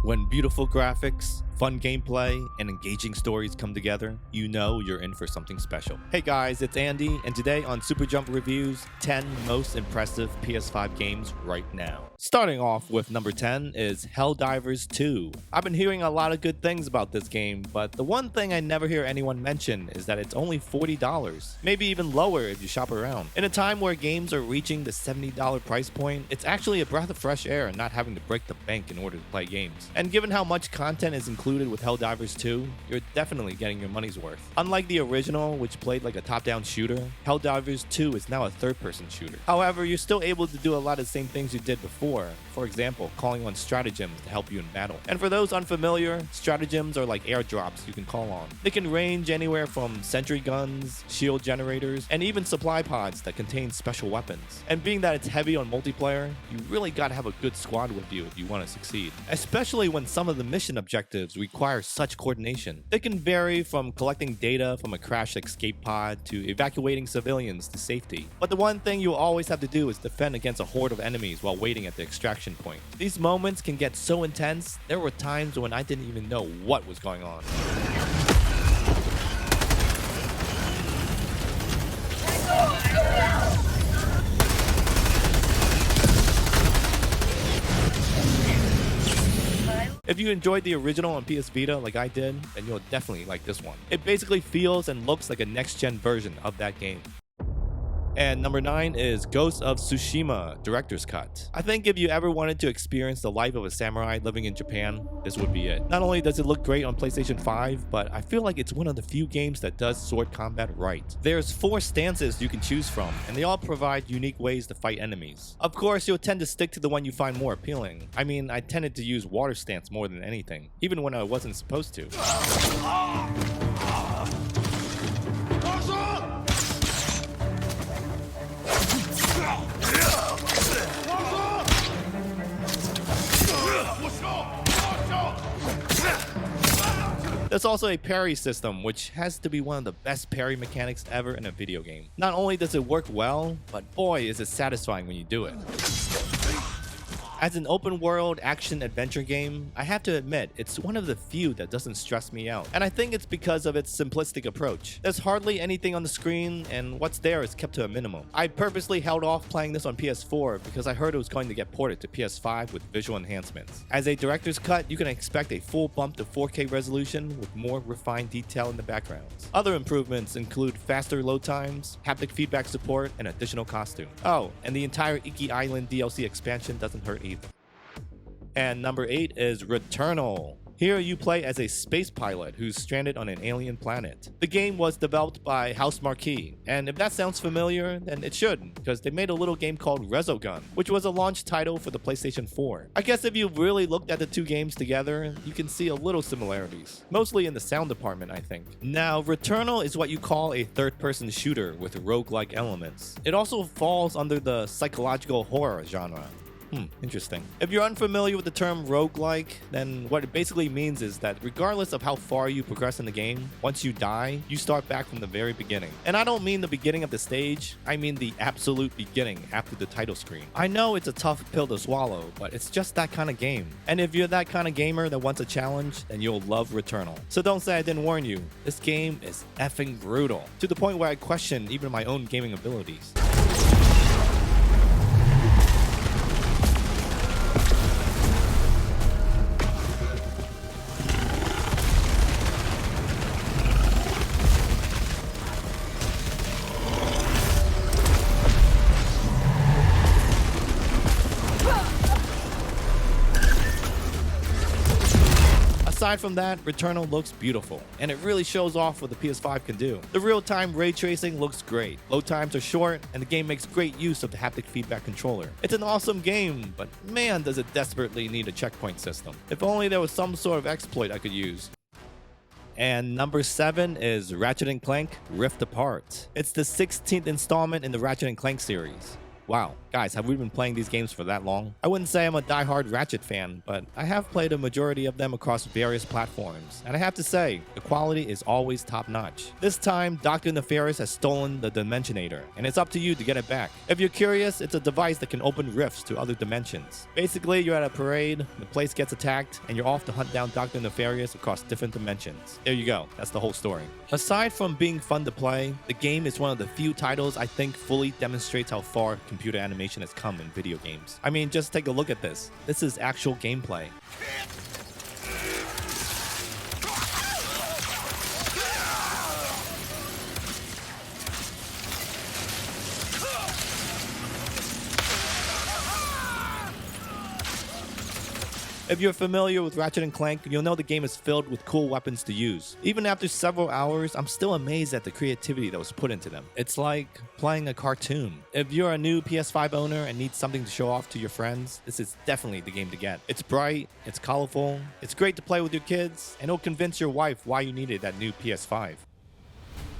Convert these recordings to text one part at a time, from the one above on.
When beautiful graphics, fun gameplay, and engaging stories come together, you know you're in for something special. Hey guys, it's Andy, and today on Super Jump Reviews, 10 most impressive PS5 games right now. Starting off with number 10 is Helldivers 2. I've been hearing a lot of good things about this game, but the one thing I never hear anyone mention is that it's only $40, maybe even lower if you shop around. In a time where games are reaching the $70 price point, it's actually a breath of fresh air not having to break the bank in order to play games. And given how much content is included with Helldivers 2, you're definitely getting your money's worth. Unlike the original, which played like a top-down shooter, Helldivers 2 is now a third-person shooter. However, you're still able to do a lot of the same things you did before. For example, calling on stratagems to help you in battle. And for those unfamiliar, stratagems are like airdrops you can call on. They can range anywhere from sentry guns, shield generators, and even supply pods that contain special weapons. And being that it's heavy on multiplayer, you really gotta have a good squad with you if you want to succeed. Especially when some of the mission objectives require such coordination. They can vary from collecting data from a crashed escape pod to evacuating civilians to safety. But the one thing you'll always have to do is defend against a horde of enemies while waiting at the extraction point. These moments can get so intense, there were times when I didn't even know what was going on. If you enjoyed the original on PS Vita like I did, then you'll definitely like this one. It basically feels and looks like a next-gen version of that game. And number 9 is Ghost of Tsushima Director's Cut. I think if you ever wanted to experience the life of a samurai living in Japan, this would be it. Not only does it look great on PlayStation 5, but I feel like it's one of the few games that does sword combat right. There's 4 stances you can choose from, and they all provide unique ways to fight enemies. Of course, you'll tend to stick to the one you find more appealing. I mean, I tended to use water stance more than anything, even when I wasn't supposed to. There's also a parry system, which has to be one of the best parry mechanics ever in a video game. Not only does it work well, but boy is it satisfying when you do it. As an open-world action-adventure game, I have to admit, it's one of the few that doesn't stress me out. And I think it's because of its simplistic approach. There's hardly anything on the screen, and what's there is kept to a minimum. I purposely held off playing this on PS4 because I heard it was going to get ported to PS5 with visual enhancements. As a director's cut, you can expect a full bump to 4K resolution with more refined detail in the backgrounds. Other improvements include faster load times, haptic feedback support, and additional costumes. Oh, and the entire Iki Island DLC expansion doesn't hurt either. And number 8 is Returnal. Here you play as a space pilot who's stranded on an alien planet. The game was developed by House Marquee, and if that sounds familiar, then it should, because they made a little game called Resogun, which was a launch title for the PlayStation 4. I guess if you really looked at the two games together, you can see a little similarities, mostly in the sound department, I think. Now, Returnal is what you call a third-person shooter with roguelike elements. It also falls under the psychological horror genre. Interesting. If you're unfamiliar with the term roguelike, then what it basically means is that regardless of how far you progress in the game, once you die, you start back from the very beginning. And I don't mean the beginning of the stage, I mean the absolute beginning after the title screen. I know it's a tough pill to swallow, but it's just that kind of game. And if you're that kind of gamer that wants a challenge, then you'll love Returnal. So don't say I didn't warn you. This game is effing brutal, to the point where I question even my own gaming abilities. Aside from that, Returnal looks beautiful, and it really shows off what the PS5 can do. The real-time ray tracing looks great, load times are short, and the game makes great use of the haptic feedback controller. It's an awesome game, but man does it desperately need a checkpoint system. If only there was some sort of exploit I could use. And number 7 is Ratchet & Clank Rift Apart. It's the 16th installment in the Ratchet & Clank series. Wow, guys, have we been playing these games for that long? I wouldn't say I'm a die-hard Ratchet fan, but I have played a majority of them across various platforms, and I have to say, the quality is always top-notch. This time, Dr. Nefarious has stolen the Dimensionator, and it's up to you to get it back. If you're curious, it's a device that can open rifts to other dimensions. Basically, you're at a parade, the place gets attacked, and you're off to hunt down Dr. Nefarious across different dimensions. There you go, that's the whole story. Aside from being fun to play, the game is one of the few titles I think fully demonstrates how far computer animation has come in video games. I mean, just take a look at this. This is actual gameplay. If you're familiar with Ratchet & Clank, you'll know the game is filled with cool weapons to use. Even after several hours, I'm still amazed at the creativity that was put into them. It's like playing a cartoon. If you're a new PS5 owner and need something to show off to your friends, this is definitely the game to get. It's bright, it's colorful, it's great to play with your kids, and it'll convince your wife why you needed that new PS5.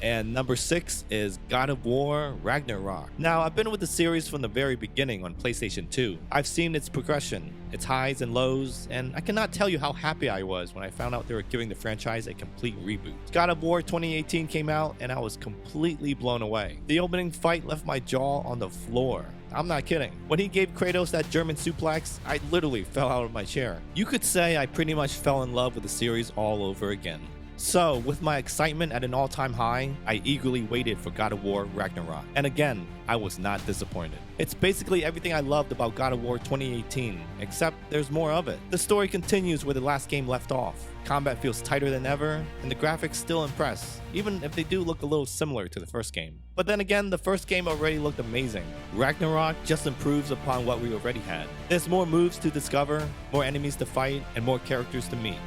And number 6 is God of War Ragnarok. Now, I've been with the series from the very beginning on PlayStation 2. I've seen its progression, its highs and lows, and I cannot tell you how happy I was when I found out they were giving the franchise a complete reboot. God of War 2018 came out, and I was completely blown away. The opening fight left my jaw on the floor. I'm not kidding. When he gave Kratos that German suplex, I literally fell out of my chair. You could say I pretty much fell in love with the series all over again. So, with my excitement at an all-time high, I eagerly waited for God of War Ragnarok. And again, I was not disappointed. It's basically everything I loved about God of War 2018, except there's more of it. The story continues where the last game left off. Combat feels tighter than ever, and the graphics still impress, even if they do look a little similar to the first game. But then again, the first game already looked amazing. Ragnarok just improves upon what we already had. There's more moves to discover, more enemies to fight, and more characters to meet.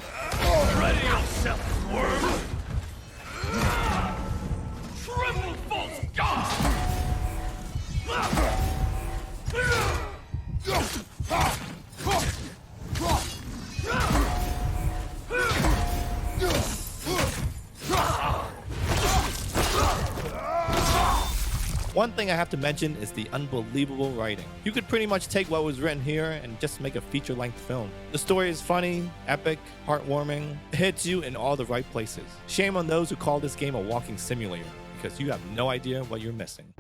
Already yourself, worm! Tremble, false god! One thing I have to mention is the unbelievable writing. You could pretty much take what was written here and just make a feature-length film. The story is funny, epic, heartwarming. It hits you in all the right places. Shame on those who call this game a walking simulator, because you have no idea what you're missing.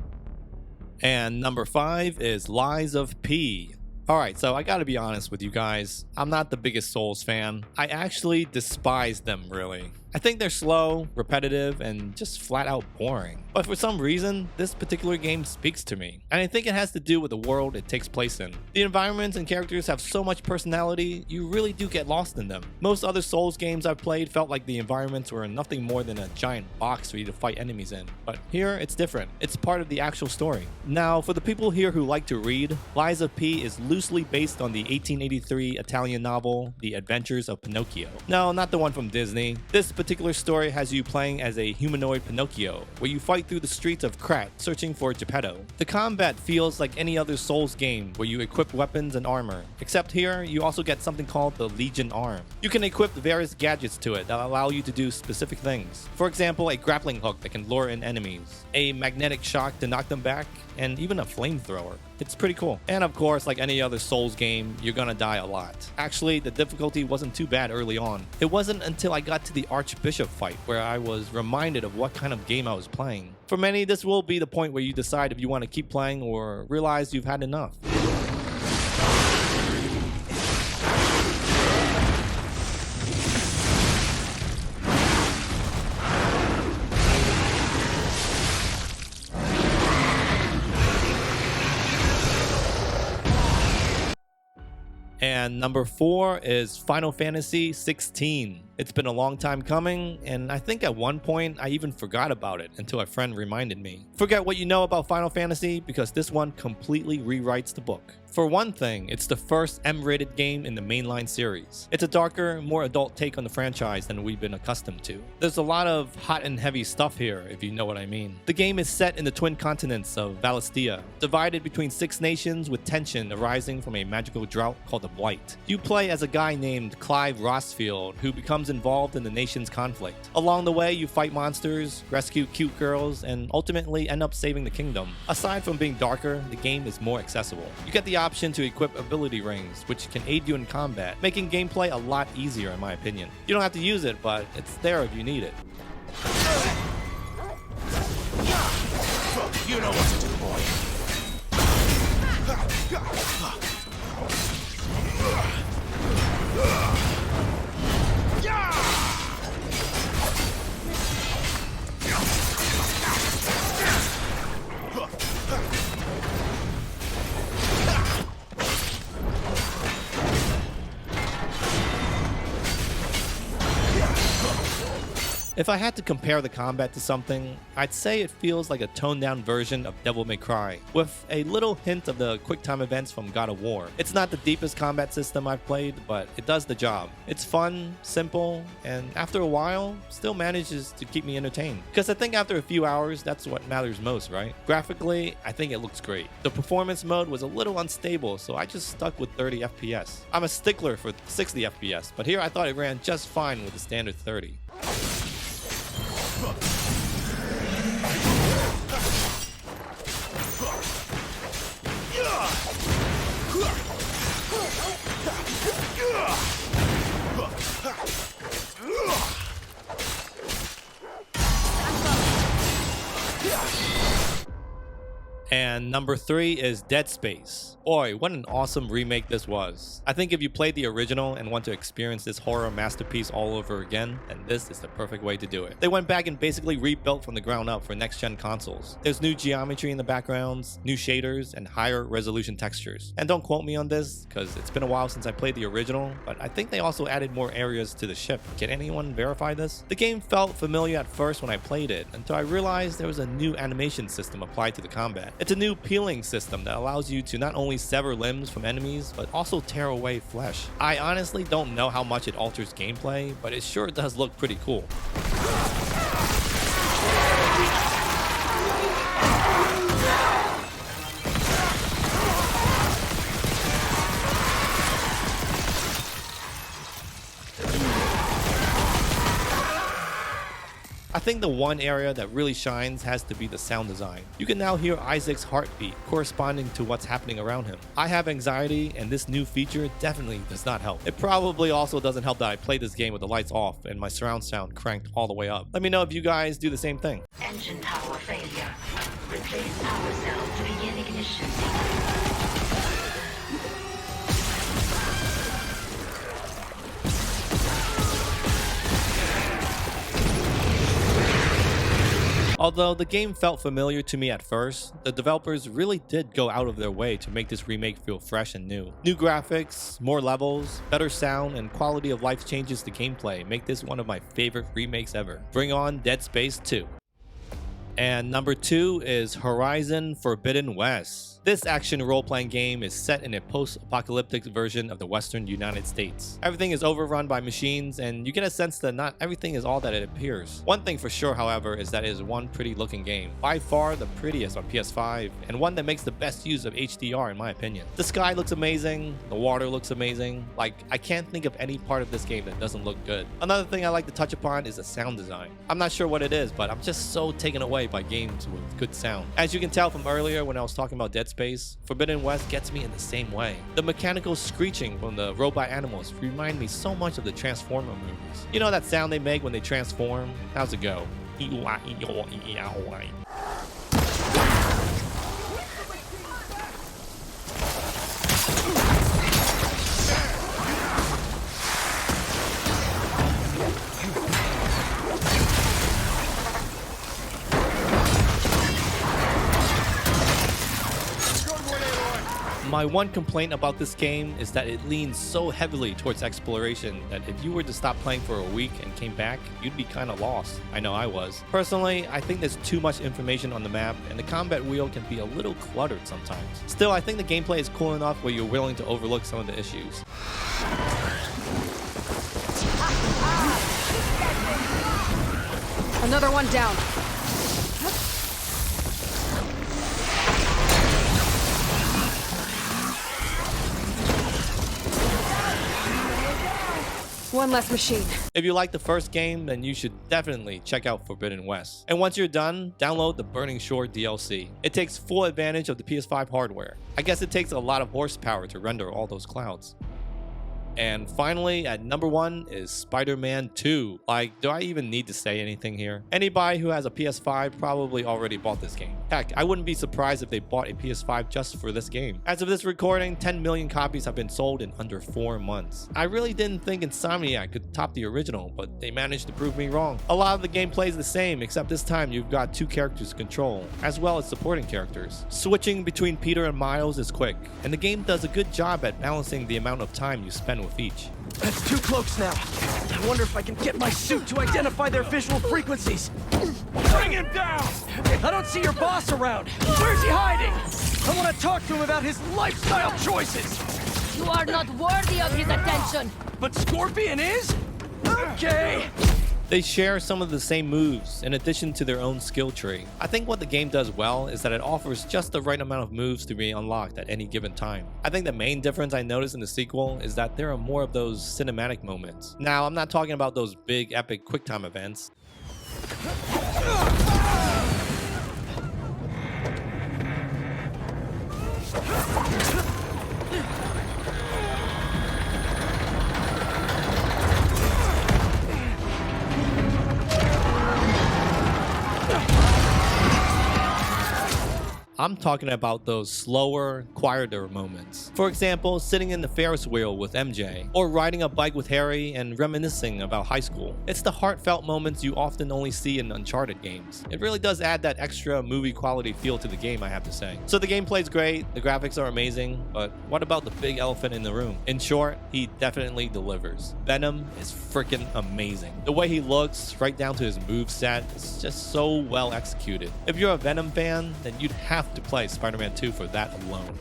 And number 5 is Lies of P. Alright, so I gotta be honest with you guys. I'm not the biggest Souls fan. I actually despise them, really. I think they're slow, repetitive, and just flat out boring. But for some reason, this particular game speaks to me. And I think it has to do with the world it takes place in. The environments and characters have so much personality, you really do get lost in them. Most other Souls games I've played felt like the environments were nothing more than a giant box for you to fight enemies in. But here, it's different. It's part of the actual story. Now, for the people here who like to read, Lies of P is loosely based on the 1883 Italian novel, The Adventures of Pinocchio. No, not the one from Disney. This particular story has you playing as a humanoid Pinocchio, where you fight through the streets of Krat, searching for Geppetto. The combat feels like any other Souls game where you equip weapons and armor, except here you also get something called the Legion Arm. You can equip various gadgets to it that allow you to do specific things. For example, a grappling hook that can lure in enemies, a magnetic shock to knock them back, and even a flamethrower. It's pretty cool. And of course, like any other Souls game, you're gonna die a lot. Actually, the difficulty wasn't too bad early on. It wasn't until I got to the Archbishop fight where I was reminded of what kind of game I was playing. For many, this will be the point where you decide if you want to keep playing or realize you've had enough. And number 4 is Final Fantasy 16. It's been a long time coming, and I think at one point I even forgot about it until a friend reminded me. Forget what you know about Final Fantasy, because this one completely rewrites the book. For one thing, it's the first M-rated game in the mainline series. It's a darker, more adult take on the franchise than we've been accustomed to. There's a lot of hot and heavy stuff here, if you know what I mean. The game is set in the twin continents of Valistia, divided between 6 nations with tension arising from a magical drought called the Blight. You play as a guy named Clive Rossfield, who becomes involved in the nation's conflict. Along the way, you fight monsters, rescue cute girls, and ultimately end up saving the kingdom. Aside from being darker, the game is more accessible. You get the option to equip ability rings, which can aid you in combat, making gameplay a lot easier in my opinion. You don't have to use it, but it's there if you need it. You know what to do, boy. If I had to compare the combat to something, I'd say it feels like a toned-down version of Devil May Cry, with a little hint of the quick-time events from God of War. It's not the deepest combat system I've played, but it does the job. It's fun, simple, and after a while, still manages to keep me entertained. Because I think after a few hours, that's what matters most, right? Graphically, I think it looks great. The performance mode was a little unstable, so I just stuck with 30 FPS. I'm a stickler for 60 FPS, but here I thought it ran just fine with the standard 30. And number 3 is Dead Space. Boy, what an awesome remake this was. I think if you played the original and want to experience this horror masterpiece all over again, then this is the perfect way to do it. They went back and basically rebuilt from the ground up for next-gen consoles. There's new geometry in the backgrounds, new shaders, and higher resolution textures. And don't quote me on this, because it's been a while since I played the original, but I think they also added more areas to the ship. Can anyone verify this? The game felt familiar at first when I played it, until I realized there was a new animation system applied to the combat. It's a new peeling system that allows you to not only sever limbs from enemies, but also tear away flesh. I honestly don't know how much it alters gameplay, but it sure does look pretty cool. I think the one area that really shines has to be the sound design. You can now hear Isaac's heartbeat corresponding to what's happening around him. I have anxiety, and this new feature definitely does not help. It probably also doesn't help that I played this game with the lights off and my surround sound cranked all the way up. Let me know if you guys do the same thing. Engine power failure. Replace power cell to begin ignition. Although the game felt familiar to me at first, the developers really did go out of their way to make this remake feel fresh and new. New graphics, more levels, better sound, and quality of life changes to gameplay make this one of my favorite remakes ever. Bring on Dead Space 2. And number 2 is Horizon Forbidden West. This action role-playing game is set in a post-apocalyptic version of the Western United States. Everything is overrun by machines, and you get a sense that not everything is all that it appears. One thing for sure, however, is that it is one pretty looking game. By far the prettiest on PS5, and one that makes the best use of HDR in my opinion. The sky looks amazing, the water looks amazing. Like, I can't think of any part of this game that doesn't look good. Another thing I like to touch upon is the sound design. I'm not sure what it is, but I'm just so taken away by games with good sound. As you can tell from earlier when I was talking about Dead Space, Forbidden West gets me in the same way. The mechanical screeching from the robot animals remind me so much of the Transformer movies. You know that sound they make when they transform? How's it go? My one complaint about this game is that it leans so heavily towards exploration that if you were to stop playing for a week and came back, you'd be kind of lost. I know I was. Personally, I think there's too much information on the map, and the combat wheel can be a little cluttered sometimes. Still, I think the gameplay is cool enough where you're willing to overlook some of the issues. Another one down. One less machine. If you like the first game, then you should definitely check out Forbidden West. And once you're done, download the Burning Shore DLC. It takes full advantage of the PS5 hardware. I guess it takes a lot of horsepower to render all those clouds. And finally, at number 1 is Spider-Man 2. Like, do I even need to say anything here? Anybody who has a PS5 probably already bought this game. Heck, I wouldn't be surprised if they bought a PS5 just for this game. As of this recording, 10 million copies have been sold in under 4 months. I really didn't think Insomniac could top the original, but they managed to prove me wrong. A lot of the gameplay is the same, except this time you've got 2 characters to control, as well as supporting characters. Switching between Peter and Miles is quick, and the game does a good job at balancing the amount of time you spend with each. That's 2 cloaks now. I wonder if I can get my suit to identify their visual frequencies. Bring him down! I don't see your boss around. Where's he hiding? I want to talk to him about his lifestyle choices. You are not worthy of his attention. But Scorpion is? Okay. They share some of the same moves in addition to their own skill tree. I think what the game does well is that it offers just the right amount of moves to be unlocked at any given time. I think the main difference I noticed in the sequel is that there are more of those cinematic moments. Now, I'm not talking about those big epic QuickTime events. I'm talking about those slower, quieter moments. For example, sitting in the Ferris wheel with MJ, or riding a bike with Harry and reminiscing about high school. It's the heartfelt moments you often only see in Uncharted games. It really does add that extra movie quality feel to the game, I have to say. So the gameplay's great, the graphics are amazing, but what about the big elephant in the room? In short, he definitely delivers. Venom is freaking amazing. The way he looks, right down to his moveset, is just so well executed. If you're a Venom fan, then you'd have to play Spider-Man 2 for that alone.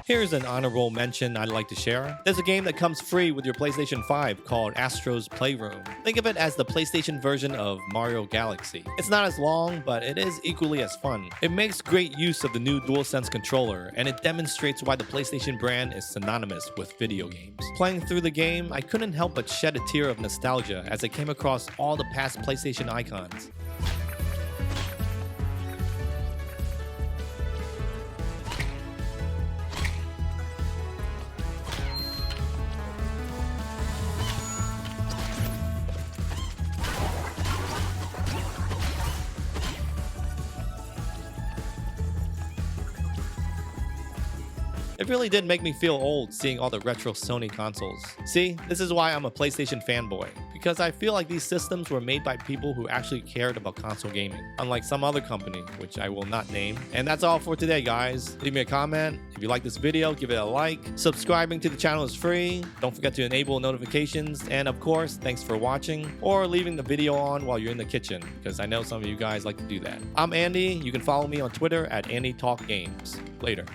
Here's an honorable mention I'd like to share. There's a game that comes free with your PlayStation 5 called Astro's Playroom. Think of it as the PlayStation version of Mario Galaxy. It's not as long, but it is equally as fun. It makes great use of the new DualSense controller, and it demonstrates why the PlayStation brand is synonymous with video games. Playing through the game, I couldn't help but shed a tear of nostalgia as I came across all the past PlayStation icons. It really did make me feel old seeing all the retro Sony consoles. See, this is why I'm a PlayStation fanboy, because I feel like these systems were made by people who actually cared about console gaming, unlike some other company, which I will not name. And that's all for today, guys. Leave me a comment. If you like this video, give it a like. Subscribing to the channel is free. Don't forget to enable notifications. And of course, thanks for watching or leaving the video on while you're in the kitchen, because I know some of you guys like to do that. I'm Andy. You can follow me on Twitter at AndyTalkGames. Later.